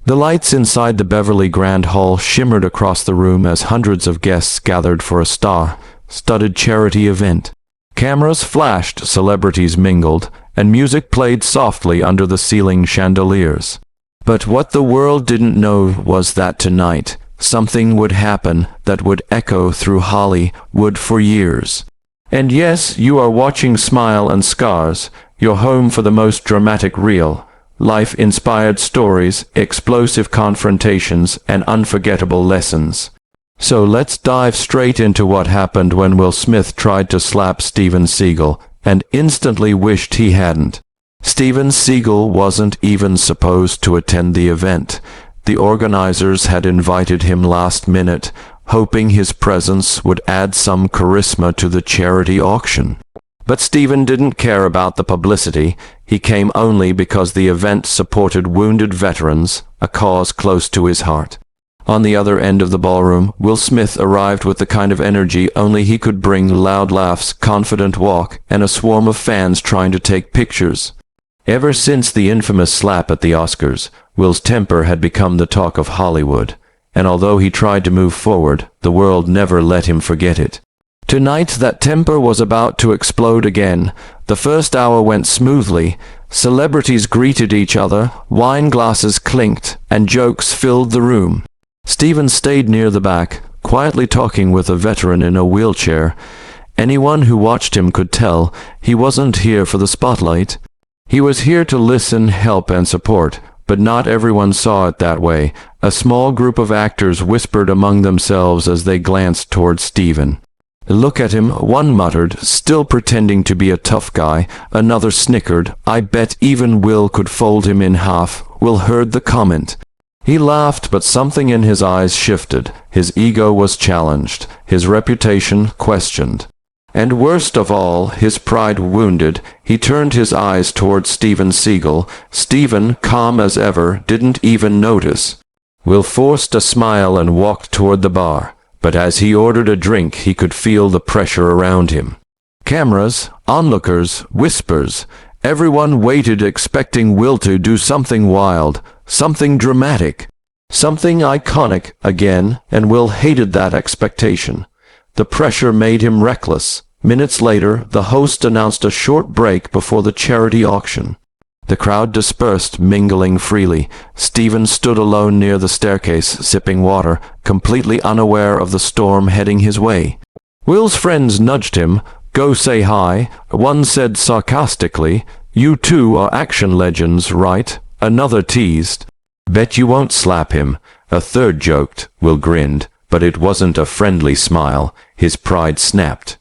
The lights inside the Beverly Grand Hall shimmered across the room as hundreds of guests gathered for a star-studded charity event. Cameras flashed, celebrities mingled, and music played softly under the ceiling chandeliers. But what the world didn't know was that tonight, something would happen that would echo through Hollywood for years. And yes, you are watching Smile and Scars, your home for the most dramatic real-life-inspired stories, explosive confrontations, and unforgettable lessons. So let's dive straight into what happened when Will Smith tried to slap Steven Seagal, and instantly wished he hadn't. Steven Seagal wasn't even supposed to attend the event. The organizers had invited him last minute, hoping his presence would add some charisma to the charity auction. But Steven didn't care about the publicity. He came only because the event supported wounded veterans, a cause close to his heart. On the other end of the ballroom, Will Smith arrived with the kind of energy only he could bring: loud laughs, confident walk, and a swarm of fans trying to take pictures. Ever since the infamous slap at the Oscars, Will's temper had become the talk of Hollywood, and although he tried to move forward, the world never let him forget it. Tonight, that temper was about to explode again. The first hour went smoothly. Celebrities greeted each other, wine glasses clinked, and jokes filled the room. Steven stayed near the back, quietly talking with a veteran in a wheelchair. Anyone who watched him could tell he wasn't here for the spotlight. He was here to listen, help, and support, but not everyone saw it that way. A small group of actors whispered among themselves as they glanced toward Steven. "Look at him," one muttered, still pretending to be a tough guy. Another snickered, "I bet even Will could fold him in half." Will heard the comment. He laughed, but something in his eyes shifted. His ego was challenged, his reputation questioned. And worst of all, his pride wounded. He turned his eyes toward Steven Seagal. Steven, calm as ever, didn't even notice. Will forced a smile and walked toward the bar, but as he ordered a drink, he could feel the pressure around him. Cameras, onlookers, whispers. Everyone waited, expecting Will to do something wild, something dramatic, something iconic again, and Will hated that expectation. The pressure made him reckless. Minutes later, the host announced a short break before the charity auction. The crowd dispersed, mingling freely. Steven stood alone near the staircase, sipping water, completely unaware of the storm heading his way. Will's friends nudged him. "Go say hi." One said sarcastically, "You two are action legends, right?" Another teased, "Bet you won't slap him." A third joked. Will grinned, but it wasn't a friendly smile. His pride snapped.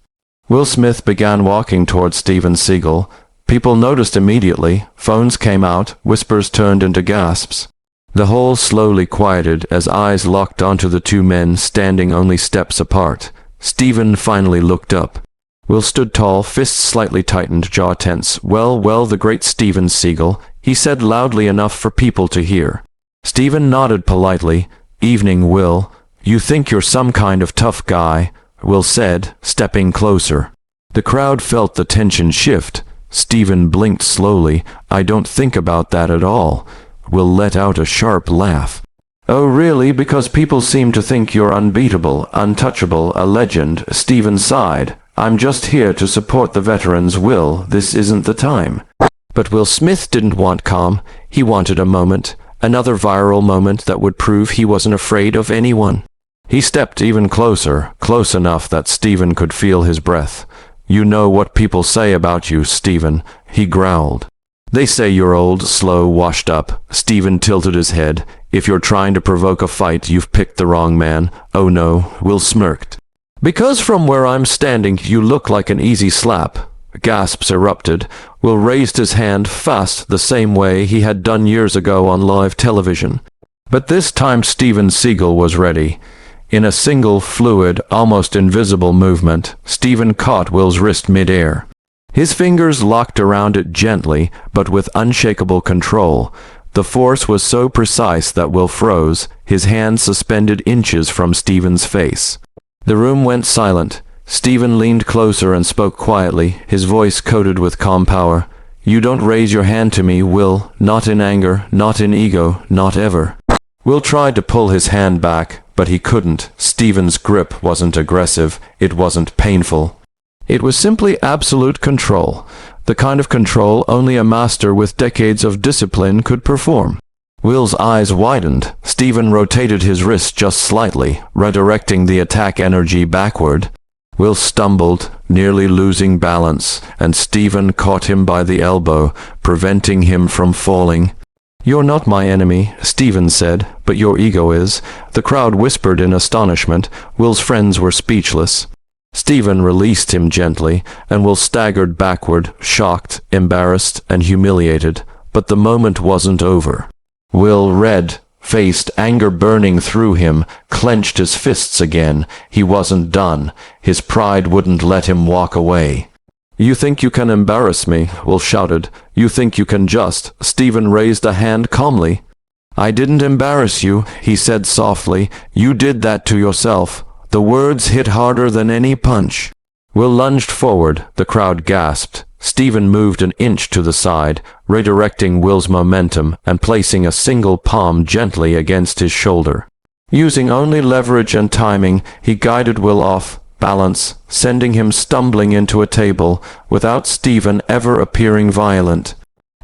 Will Smith began walking toward Steven Seagal. People noticed immediately. Phones came out. Whispers turned into gasps. The hall slowly quieted as eyes locked onto the two men standing only steps apart. Steven finally looked up. Will stood tall, fists slightly tightened, jaw tense. Well, the great Steven Seagal," he said loudly enough for people to hear. Steven nodded politely. "Evening, Will. You think you're some kind of tough guy," Will said, stepping closer. The crowd felt the tension shift. Steven blinked slowly. "I don't think about that at all." Will let out a sharp laugh. "Oh really? Because people seem to think you're unbeatable, untouchable, a legend." Steven sighed. "I'm just here to support the veterans, Will. This isn't the time." But Will Smith didn't want calm. He wanted a moment. Another viral moment that would prove he wasn't afraid of anyone. He stepped even closer, close enough that Steven could feel his breath. "You know what people say about you, Steven," he growled. "They say you're old, slow, washed up." Steven tilted his head. "If you're trying to provoke a fight, you've picked the wrong man." "Oh no," Will smirked. "Because from where I'm standing, you look like an easy slap." Gasps erupted. Will raised his hand fast, the same way he had done years ago on live television. But this time Steven Seagal was ready. In a single, fluid, almost invisible movement, Steven caught Will's wrist mid-air. His fingers locked around it gently, but with unshakable control. The force was so precise that Will froze, his hand suspended inches from Steven's face. The room went silent. Steven leaned closer and spoke quietly, his voice coated with calm power. "You don't raise your hand to me, Will. Not in anger, not in ego, not ever." Will tried to pull his hand back, but he couldn't. Steven's grip wasn't aggressive, it wasn't painful. It was simply absolute control, the kind of control only a master with decades of discipline could perform. Will's eyes widened. Steven rotated his wrist just slightly, redirecting the attack energy backward. Will stumbled, nearly losing balance, and Steven caught him by the elbow, preventing him from falling. "You're not my enemy," Steven said, "but your ego is." The crowd whispered in astonishment. Will's friends were speechless. Steven released him gently, and Will staggered backward, shocked, embarrassed, and humiliated. But the moment wasn't over. Will, red-faced, anger burning through him, clenched his fists again. He wasn't done. His pride wouldn't let him walk away. "You think you can embarrass me?" Will shouted. "You think you can just—" Steven raised a hand calmly. "I didn't embarrass you," he said softly. "You did that to yourself." The words hit harder than any punch. Will lunged forward. The crowd gasped. Steven moved an inch to the side, redirecting Will's momentum and placing a single palm gently against his shoulder. Using only leverage and timing, he guided Will off balance, sending him stumbling into a table, without Steven ever appearing violent.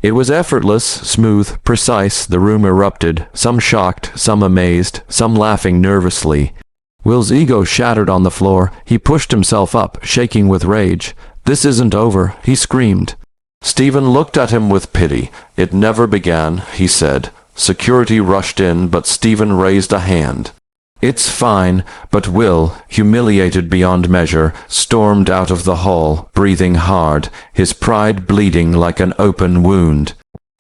It was effortless, smooth, precise. The room erupted, some shocked, some amazed, some laughing nervously. Will's ego shattered on the floor. He pushed himself up, shaking with rage. "This isn't over," he screamed. Steven looked at him with pity. "It never began," he said. Security rushed in, but Steven raised a hand. "It's fine," but Will, humiliated beyond measure, stormed out of the hall, breathing hard, his pride bleeding like an open wound.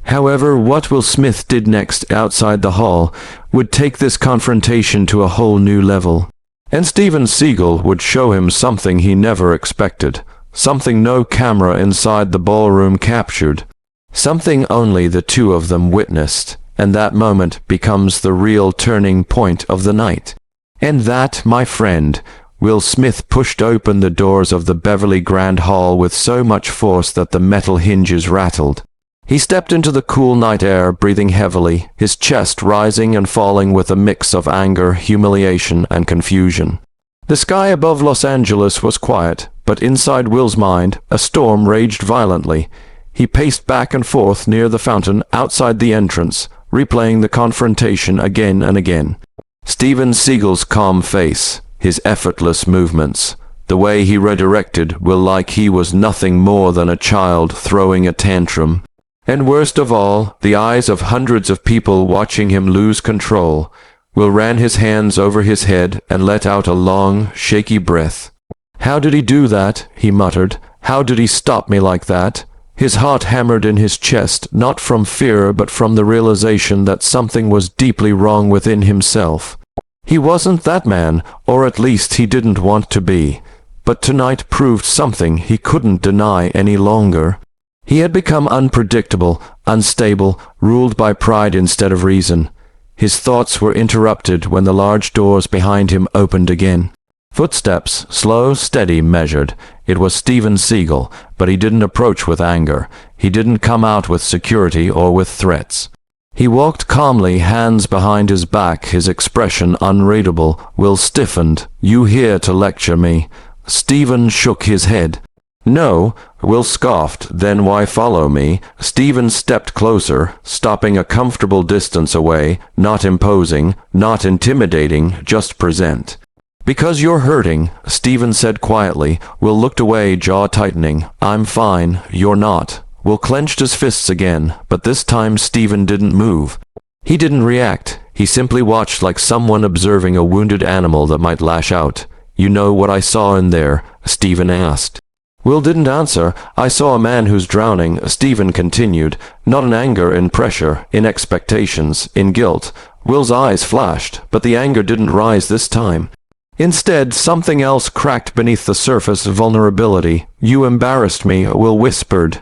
However, what Will Smith did next outside the hall would take this confrontation to a whole new level. And Steven Seagal would show him something he never expected. Something no camera inside the ballroom captured. Something only the two of them witnessed. And that moment becomes the real turning point of the night. And that, my friend, Will Smith pushed open the doors of the Beverly Grand Hall with so much force that the metal hinges rattled. He stepped into the cool night air, breathing heavily, his chest rising and falling with a mix of anger, humiliation, and confusion. The sky above Los Angeles was quiet, but inside Will's mind, a storm raged violently. He paced back and forth near the fountain outside the entrance, replaying the confrontation again and again. Steven Seagal's calm face, his effortless movements, the way he redirected Will like he was nothing more than a child throwing a tantrum. And worst of all, the eyes of hundreds of people watching him lose control. Will ran his hands over his head and let out a long, shaky breath. "How did he do that?" he muttered. "How did he stop me like that?" His heart hammered in his chest, not from fear but from the realization that something was deeply wrong within himself. He wasn't that man, or at least he didn't want to be. But tonight proved something he couldn't deny any longer. He had become unpredictable, unstable, ruled by pride instead of reason. His thoughts were interrupted when the large doors behind him opened again. Footsteps, slow, steady, measured. It was Steven Seagal, but he didn't approach with anger. He didn't come out with security or with threats. He walked calmly, hands behind his back, his expression unreadable. Will stiffened. "You here to lecture me?" Steven shook his head. "No," Will scoffed. "Then why follow me?" Steven stepped closer, stopping a comfortable distance away, not imposing, not intimidating, just present. "Because you're hurting," Steven said quietly. Will looked away, jaw tightening. "I'm fine, you're not." Will clenched his fists again, but this time Steven didn't move. He didn't react. He simply watched like someone observing a wounded animal that might lash out. "You know what I saw in there?" Steven asked. Will didn't answer. "I saw a man who's drowning," Steven continued, not in anger, in pressure, in expectations, in guilt. Will's eyes flashed, but the anger didn't rise this time. Instead, something else cracked beneath the surface, vulnerability. "You embarrassed me," Will whispered.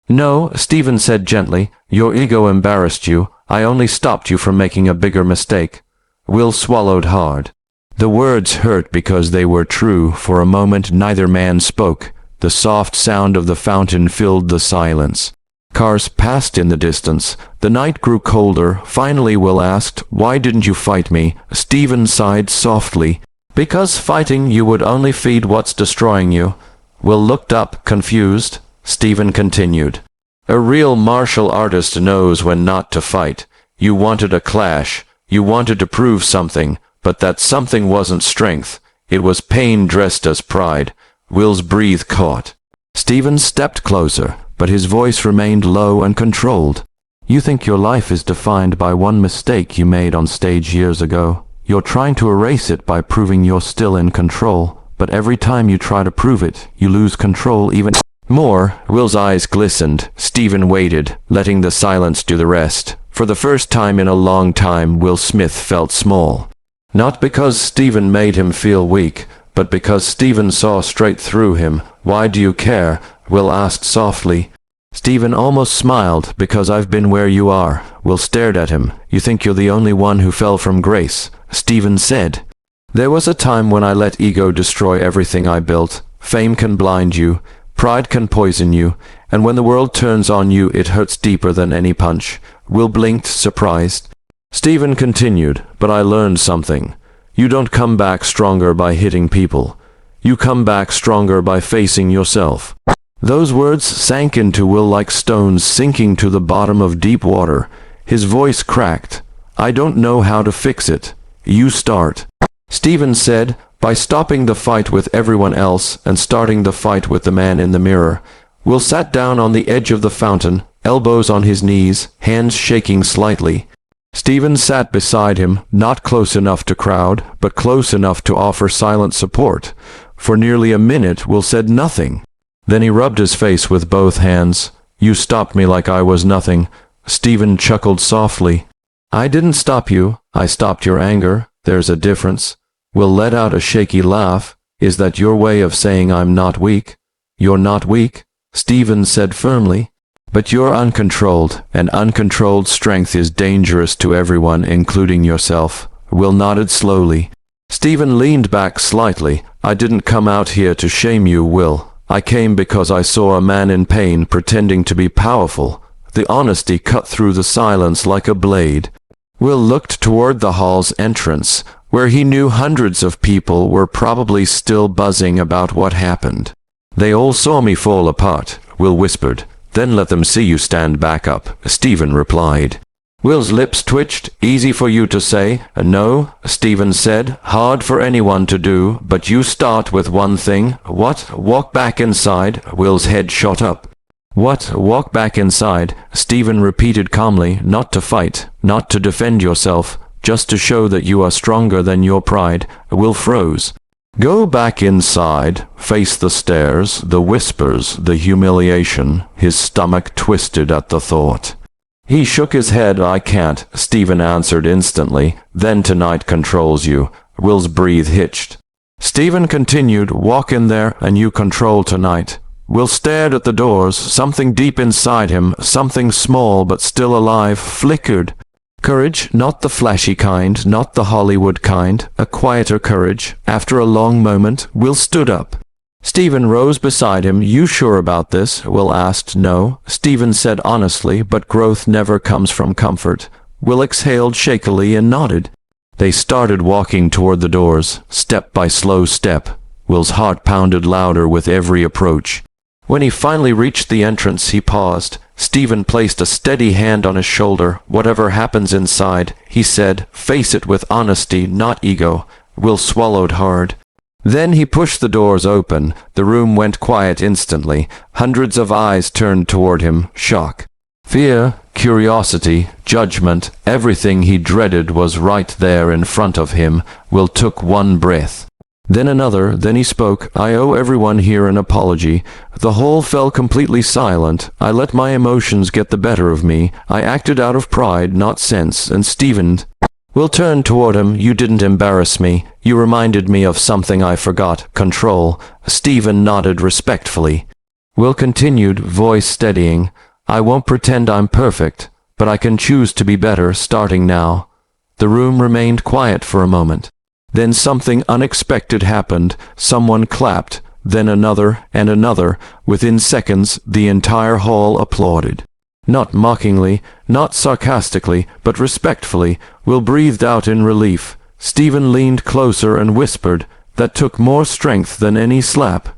"No," Steven said gently. "Your ego embarrassed you. I only stopped you from making a bigger mistake." Will swallowed hard. The words hurt because they were true. For a moment neither man spoke. The soft sound of the fountain filled the silence. Cars passed in the distance. The night grew colder. Finally Will asked, "Why didn't you fight me?" Steven sighed softly. "Because fighting you would only feed what's destroying you." Will looked up, confused. Steven continued, "A real martial artist knows when not to fight. You wanted a clash. You wanted to prove something, but that something wasn't strength. It was pain dressed as pride." Will's breath caught. Steven stepped closer, but his voice remained low and controlled. "You think your life is defined by one mistake you made on stage years ago. You're trying to erase it by proving you're still in control, but every time you try to prove it, you lose control even more." Will's eyes glistened. Steven waited, letting the silence do the rest. For the first time in a long time, Will Smith felt small. Not because Steven made him feel weak, but because Steven saw straight through him. "Why do you care?" Will asked softly. Steven almost smiled. "Because I've been where you are." Will stared at him. "You think you're the only one who fell from grace," Steven said. "There was a time when I let ego destroy everything I built. Fame can blind you. Pride can poison you. And when the world turns on you, it hurts deeper than any punch." Will blinked, surprised. Steven continued, "But I learned something. You don't come back stronger by hitting people. You come back stronger by facing yourself." Those words sank into Will like stones sinking to the bottom of deep water. His voice cracked. "I don't know how to fix it. You start." Steven said, "By stopping the fight with everyone else and starting the fight with the man in the mirror." Will sat down on the edge of the fountain, elbows on his knees, hands shaking slightly. Steven sat beside him, not close enough to crowd, but close enough to offer silent support. For nearly a minute, Will said nothing. Then he rubbed his face with both hands. "You stopped me like I was nothing." Steven chuckled softly. "I didn't stop you. I stopped your anger. There's a difference." Will let out a shaky laugh. "Is that your way of saying I'm not weak?" "You're not weak," Steven said firmly. "But you're uncontrolled, and uncontrolled strength is dangerous to everyone, including yourself." Will nodded slowly. Steven leaned back slightly. "I didn't come out here to shame you, Will. I came because I saw a man in pain pretending to be powerful." The honesty cut through the silence like a blade. Will looked toward the hall's entrance, where he knew hundreds of people were probably still buzzing about what happened. "They all saw me fall apart," Will whispered. "Then let them see you stand back up," Steven replied. Will's lips twitched. "Easy for you to say." "No," Steven said. "Hard for anyone to do, but you start with one thing." "What?" "Walk back inside." Will's head shot up. "What?" "Walk back inside," Steven repeated calmly. "Not to fight, not to defend yourself, just to show that you are stronger than your pride." Will froze. "Go back inside, face the stares, the whispers, the humiliation." His stomach twisted at the thought. He shook his head. "I can't," Steven answered instantly. "Then tonight controls you." Will's breath hitched. Steven continued, "Walk in there and you control tonight." Will stared at the doors. Something deep inside him, something small but still alive, flickered. Courage, not the flashy kind, not the Hollywood kind, a quieter courage. After a long moment, Will stood up. Steven rose beside him. "You sure about this?" Will asked. "No," Steven said honestly, "but growth never comes from comfort." Will exhaled shakily and nodded. They started walking toward the doors, step by slow step. Will's heart pounded louder with every approach. When he finally reached the entrance, he paused. Steven placed a steady hand on his shoulder. "Whatever happens inside," he said, "face it with honesty, not ego." Will swallowed hard. Then he pushed the doors open. The room went quiet instantly. Hundreds of eyes turned toward him, shock. Fear, curiosity, judgment, everything he dreaded was right there in front of him. Will took one breath. Then another, then he spoke. "I owe everyone here an apology." The hall fell completely silent. "I let my emotions get the better of me. I acted out of pride, not sense." And Steven Will turned toward him. "You didn't embarrass me. You reminded me of something I forgot. Control." Steven nodded respectfully. Will continued, voice steadying. "I won't pretend I'm perfect, but I can choose to be better starting now." The room remained quiet for a moment. Then something unexpected happened. Someone clapped, then another and another. Within seconds, the entire hall applauded. Not mockingly, not sarcastically, but respectfully. Will breathed out in relief. Steven leaned closer and whispered, "That took more strength than any slap."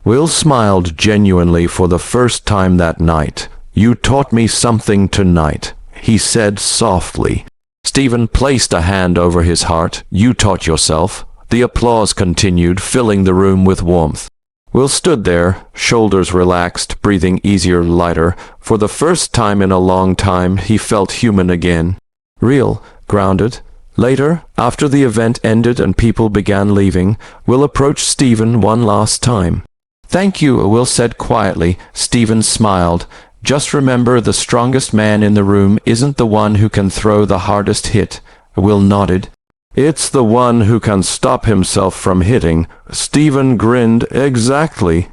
Will smiled genuinely for the first time that night. "You taught me something tonight," he said softly. Steven placed a hand over his heart. "You taught yourself." The applause continued, filling the room with warmth. Will stood there, shoulders relaxed, breathing easier, lighter. For the first time in a long time, he felt human again. Real, grounded. Later, after the event ended and people began leaving, Will approached Steven one last time. "Thank you," Will said quietly. Steven smiled. "Just remember, the strongest man in the room isn't the one who can throw the hardest hit." Will nodded. "It's the one who can stop himself from hitting." Steven grinned. "Exactly."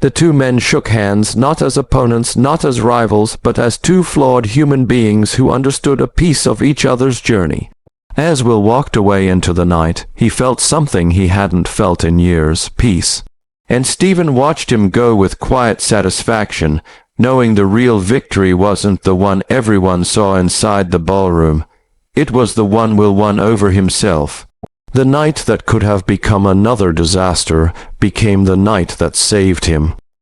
The two men shook hands, not as opponents, not as rivals, but as two flawed human beings who understood a piece of each other's journey. As Will walked away into the night, he felt something he hadn't felt in years: peace. And Steven watched him go with quiet satisfaction, knowing the real victory wasn't the one everyone saw inside the ballroom. It was the one Will won over himself. The night that could have become another disaster became the night that saved him.